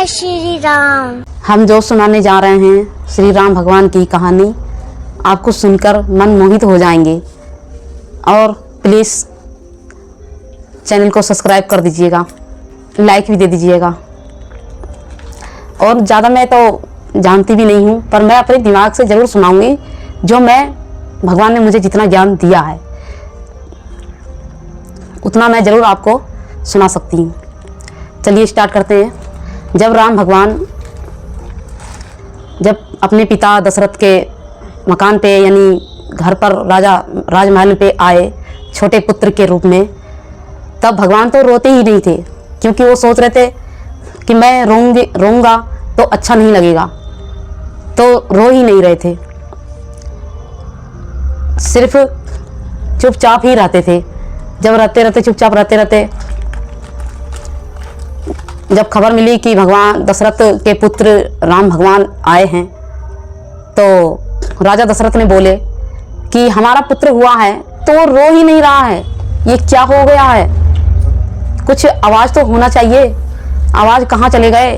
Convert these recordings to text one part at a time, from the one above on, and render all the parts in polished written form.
जय श्री राम। हम जो सुनाने जा रहे हैं श्री राम भगवान की कहानी, आपको सुनकर मन मोहित हो जाएंगे। और प्लीज़ चैनल को सब्सक्राइब कर दीजिएगा, लाइक भी दे दीजिएगा। और ज़्यादा मैं तो जानती भी नहीं हूँ, पर मैं अपने दिमाग से ज़रूर सुनाऊंगी जो भगवान ने मुझे जितना ज्ञान दिया है उतना मैं ज़रूर आपको सुना सकती हूँ। चलिए स्टार्ट करते हैं। जब राम भगवान अपने पिता दशरथ के मकान पे यानी घर पर राजमहल पे आए छोटे पुत्र के रूप में, तब भगवान तो रोते ही नहीं थे, क्योंकि वो सोच रहे थे कि मैं रोऊंगा तो अच्छा नहीं लगेगा, तो रो ही नहीं रहे थे, सिर्फ चुपचाप ही रहते थे। जब रहते चुपचाप रहते जब खबर मिली कि भगवान दशरथ के पुत्र राम भगवान आए हैं, तो राजा दशरथ ने बोले कि हमारा पुत्र हुआ है तो वो रो ही नहीं रहा है, ये क्या हो गया है? कुछ आवाज़ तो होना चाहिए, आवाज़ कहाँ चले गए?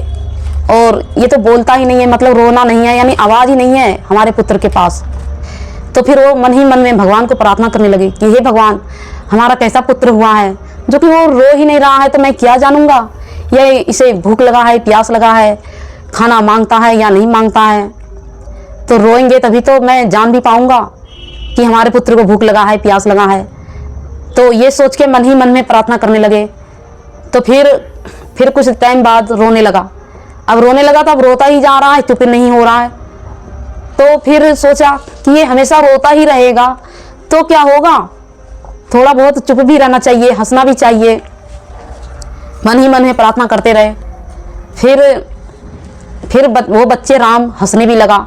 और ये तो बोलता ही नहीं है, मतलब रोना नहीं है, यानी आवाज़ ही नहीं है हमारे पुत्र के पास। तो फिर वो मन ही मन में भगवान को प्रार्थना करने लगे कि हे भगवान, हमारा कैसा पुत्र हुआ है जो कि वो रो ही नहीं रहा है, तो मैं क्या जानूंगा ये इसे भूख लगा है, प्यास लगा है, खाना मांगता है या नहीं मांगता है। तो रोएंगे तभी तो मैं जान भी पाऊंगा कि हमारे पुत्र को भूख लगा है, प्यास लगा है। तो ये सोच के मन ही मन में प्रार्थना करने लगे। तो फिर कुछ टाइम बाद रोने लगा। अब रोने लगा तो अब रोता ही जा रहा है, चुप नहीं हो रहा है। तो फिर सोचा कि ये हमेशा रोता ही रहेगा तो क्या होगा, थोड़ा बहुत चुप भी रहना चाहिए, हंसना भी चाहिए। मन ही मन में प्रार्थना करते रहे। फिर वो बच्चे राम हंसने भी लगा,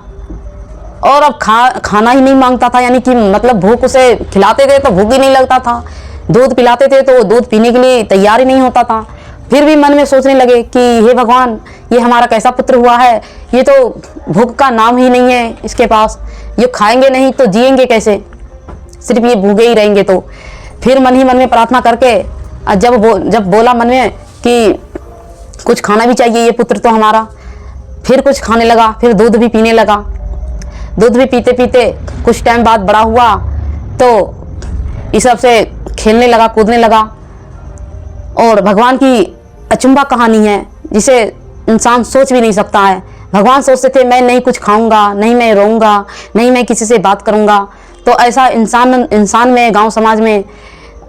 और अब खाना ही नहीं मांगता था, यानी कि मतलब भूख उसे खिलाते थे तो भूख ही नहीं लगता था, दूध पिलाते थे तो वो दूध पीने के लिए तैयार ही नहीं होता था। फिर भी मन में सोचने लगे कि हे भगवान, ये हमारा कैसा पुत्र हुआ है, ये तो भूख का नाम ही नहीं है इसके पास, ये खाएंगे नहीं तो जिएंगे कैसे, सिर्फ ये भूखे ही रहेंगे। तो फिर मन ही मन में प्रार्थना करके जब बोला मन में कि कुछ खाना भी चाहिए ये पुत्र तो हमारा, फिर कुछ खाने लगा, फिर दूध भी पीने लगा। दूध भी पीते पीते कुछ टाइम बाद बड़ा हुआ तो इस सब से खेलने लगा, कूदने लगा। और भगवान की अचंभा कहानी है जिसे इंसान सोच भी नहीं सकता है। भगवान सोचते थे मैं नहीं कुछ खाऊंगा, नहीं मैं रोऊंगा, नहीं मैं किसी से बात करूंगा। तो ऐसा इंसान में, गांव समाज में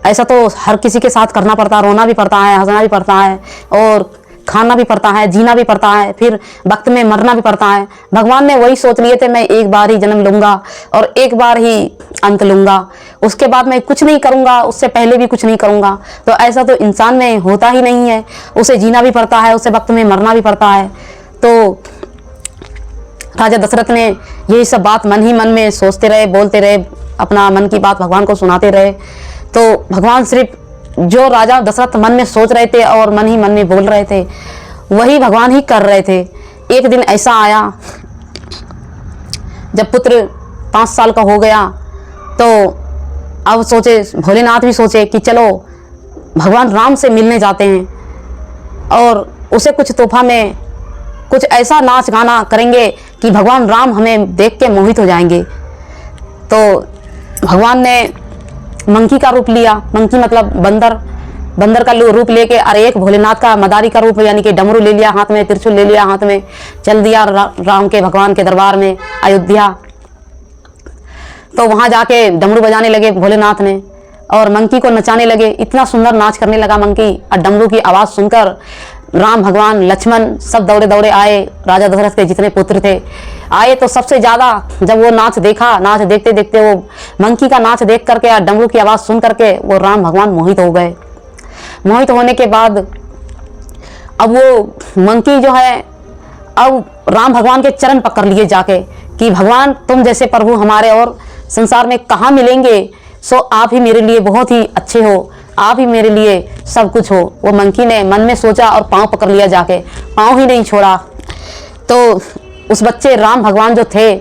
ऐसा तो हर किसी के साथ करना पड़ता है, रोना भी पड़ता है, हंसना भी पड़ता है, और खाना भी पड़ता है, जीना भी पड़ता है, फिर वक्त में मरना भी पड़ता है। भगवान ने वही सोच लिए थे मैं एक बार ही जन्म लूंगा और एक बार ही अंत लूंगा, उसके बाद मैं कुछ नहीं करूंगा, उससे पहले भी कुछ नहीं करूंगा। तो ऐसा तो इंसान में होता ही नहीं है, उसे जीना भी पड़ता है, उसे वक्त में मरना भी पड़ता है। तो राजा दशरथ ने यही सब बात मन ही मन में सोचते रहे, बोलते रहे, अपना मन की बात भगवान को सुनाते रहे। तो भगवान सिर्फ जो राजा दशरथ मन में सोच रहे थे और मन ही मन में बोल रहे थे वही भगवान ही कर रहे थे। एक दिन ऐसा आया जब पुत्र 5 साल का हो गया, तो अब सोचे, भोलेनाथ भी सोचे कि चलो भगवान राम से मिलने जाते हैं और उसे कुछ तोहफा में कुछ ऐसा नाच गाना करेंगे कि भगवान राम हमें देख के मोहित हो जाएंगे। तो भगवान ने मंकी का रूप लिया, मंकी मतलब बंदर का रूप लेके, अरे एक भोलेनाथ का मदारी का रूप यानी कि डमरू ले लिया हाथ में, त्रिशूल ले लिया हाथ में, चल दिया राम के भगवान के दरबार में अयोध्या। तो वहाँ जाके डमरू बजाने लगे भोलेनाथ ने और मंकी को नचाने लगे। इतना सुंदर नाच करने लगा मंकी, और डमरू की आवाज़ सुनकर राम भगवान, लक्ष्मण सब दौड़े दौड़े आए। राजा दशरथ के जितने पुत्र थे आए, तो सबसे ज़्यादा जब वो नाच देखा, नाच देखते देखते वो मंकी का नाच देख करके और डमरू की आवाज़ सुन करके वो राम भगवान मोहित हो गए। मोहित होने के बाद अब वो मंकी जो है, अब राम भगवान के चरण पकड़ लिए जाके कि भगवान तुम जैसे प्रभु हमारे और संसार में कहाँ मिलेंगे, सो आप ही मेरे लिए बहुत ही अच्छे हो, आप ही मेरे लिए सब कुछ हो। वो मंकी ने मन में सोचा और पाँव पकड़ लिया जाके, पाँव ही नहीं छोड़ा। तो उस बच्चे राम भगवान जो थे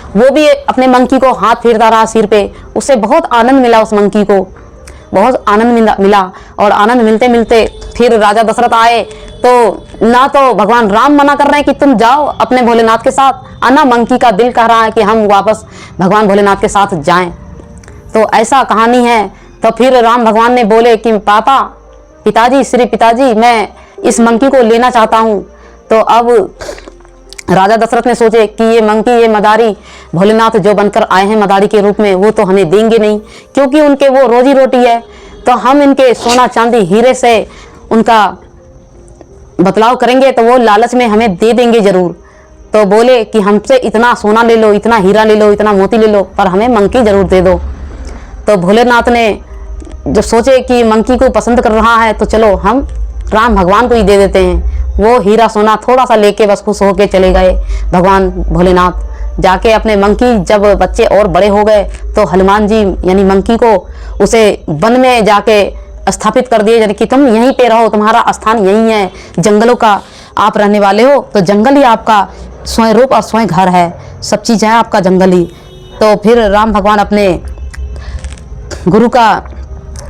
वो भी अपने मंकी को हाथ फेरता रहा सिर पे, उससे बहुत आनंद मिला उस मंकी को। बहुत आनंद मिला। और आनंद मिलते मिलते फिर राजा दशरथ आए तो ना तो भगवान राम मना कर रहे हैं कि तुम जाओ अपने भोलेनाथ के साथ, और ना मंकी का दिल कह रहा है कि हम वापस भगवान भोलेनाथ के साथ जाएं। तो ऐसा कहानी है। तो फिर राम भगवान ने बोले कि पिताजी, श्री पिताजी, मैं इस मंकी को लेना चाहता हूँ। तो अब राजा दशरथ ने सोचे कि ये मंकी, ये मदारी, भोलेनाथ जो बनकर आए हैं मदारी के रूप में, वो तो हमें देंगे नहीं, क्योंकि उनके वो रोजी रोटी है। तो हम इनके सोना चांदी हीरे से उनका बदलाव करेंगे तो वो लालच में हमें दे देंगे जरूर। तो बोले कि हमसे इतना सोना ले लो, इतना हीरा ले लो, इतना मोती ले लो, पर हमें मंकी जरूर दे दो। तो भोलेनाथ ने जब सोचे कि मंकी को पसंद कर रहा है तो चलो हम राम भगवान को ही दे देते हैं। वो हीरा सोना थोड़ा सा लेके बस खुश होके चले गए भगवान भोलेनाथ। जाके अपने मंकी, जब बच्चे और बड़े हो गए तो हनुमान जी यानी मंकी को उसे वन में जाके स्थापित कर दिए, यानी कि तुम यहीं पे रहो, तुम्हारा स्थान यहीं है, जंगलों का आप रहने वाले हो, तो जंगल ही आपका स्वयं रूप और स्वयं घर है, सब चीज़ है आपका जंगल ही। तो फिर राम भगवान अपने गुरु का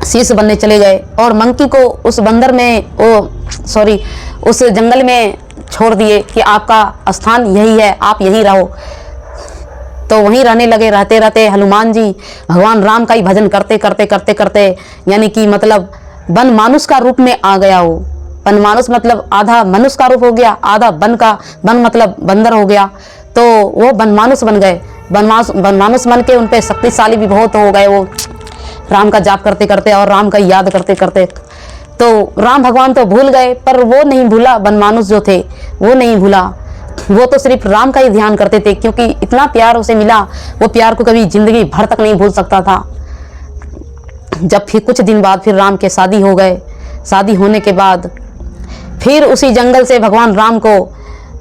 शीश बनने चले गए और मंकी को उस बंदर में उस जंगल में छोड़ दिए कि आपका स्थान यही है, आप यहीं रहो। तो वहीं रहने लगे। रहते रहते हनुमान जी भगवान राम का ही भजन करते करते करते करते यानी कि मतलब वन मानुष का रूप में आ गया। वो वन मानुष मतलब आधा मनुष्य का रूप हो गया, आधा वन मतलब बंदर हो गया। तो वो वन मानुष बन गए। वन मानुष बन के उन पे शक्तिशाली भी बहुत हो गए, वो राम का जाप करते करते और राम का याद करते करते। तो राम भगवान तो भूल गए, पर वो नहीं भूला, वन मानुष जो थे वो नहीं भूला। वो तो सिर्फ राम का ही ध्यान करते थे, क्योंकि इतना प्यार उसे मिला, वो प्यार को कभी जिंदगी भर तक नहीं भूल सकता था। जब फिर कुछ दिन बाद फिर राम के शादी हो गए। शादी होने के बाद फिर उसी जंगल से भगवान राम को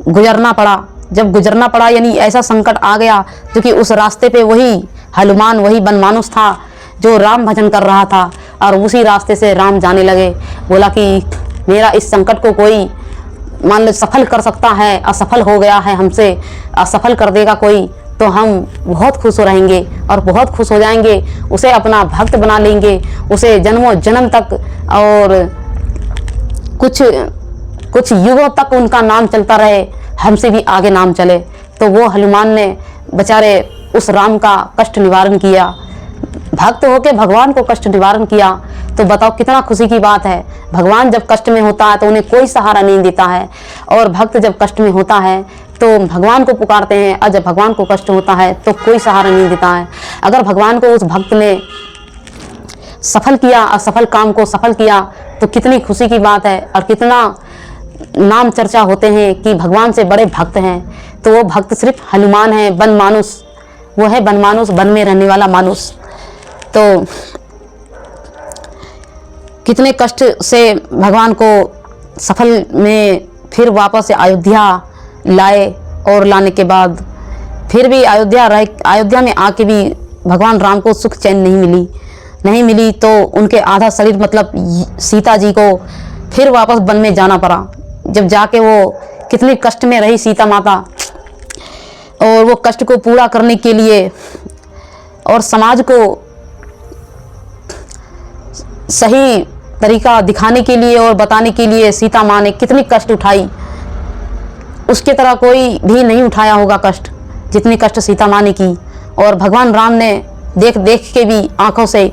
गुजरना पड़ा। जब गुजरना पड़ा यानी ऐसा संकट आ गया, क्योंकि उस रास्ते पे वही हनुमान, वही वन मानुष था जो राम भजन कर रहा था, और उसी रास्ते से राम जाने लगे। बोला कि मेरा इस संकट को कोई मान लो सफल कर सकता है, असफल हो गया है हमसे, असफल कर देगा कोई, तो हम बहुत खुश हो रहेंगे और बहुत खुश हो जाएंगे, उसे अपना भक्त बना लेंगे, उसे जन्मों जन्म तक और कुछ युगों तक उनका नाम चलता रहे, हमसे भी आगे नाम चले। तो वो हनुमान ने बेचारे उस राम का कष्ट निवारण किया, भक्त होके भगवान को कष्ट निवारण किया। तो बताओ कितना खुशी की बात है। भगवान जब कष्ट में होता है तो उन्हें कोई सहारा नहीं देता है, और भक्त जब कष्ट में होता है तो भगवान को पुकारते हैं, और जब भगवान को कष्ट होता है तो कोई सहारा नहीं देता है। अगर भगवान को उस भक्त ने सफल किया, असफल काम को सफल किया, तो कितनी खुशी की बात है, और कितना नाम चर्चा होते हैं कि भगवान से बड़े भक्त हैं। तो वो भक्त सिर्फ हनुमान है, वन मानुष, वो है वन मानुष, वन में रहने वाला मानुष। तो कितने कष्ट से भगवान को सफल में फिर वापस से अयोध्या लाए, और लाने के बाद फिर भी अयोध्या में आके भी भगवान राम को सुख चैन नहीं मिली। तो उनके आधा शरीर मतलब सीता जी को फिर वापस वन में जाना पड़ा। जब जाके वो कितने कष्ट में रही सीता माता, और वो कष्ट को पूरा करने के लिए और समाज को सही तरीका दिखाने के लिए और बताने के लिए सीता माँ ने कितनी कष्ट उठाई। उसके तरह कोई भी नहीं उठाया होगा कष्ट, जितनी कष्ट सीता माँ ने की। और भगवान राम ने देख देख के भी आंखों से,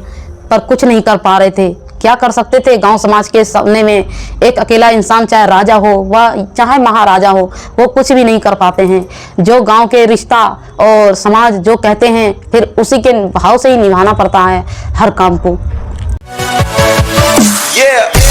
पर कुछ नहीं कर पा रहे थे। क्या कर सकते थे? गांव समाज के सामने में एक अकेला इंसान, चाहे राजा हो वह चाहे महाराजा हो, वो कुछ भी नहीं कर पाते हैं। जो गांव के रिश्ता और समाज जो कहते हैं, फिर उसी के भाव से ही निभाना पड़ता है हर काम को। Yeah.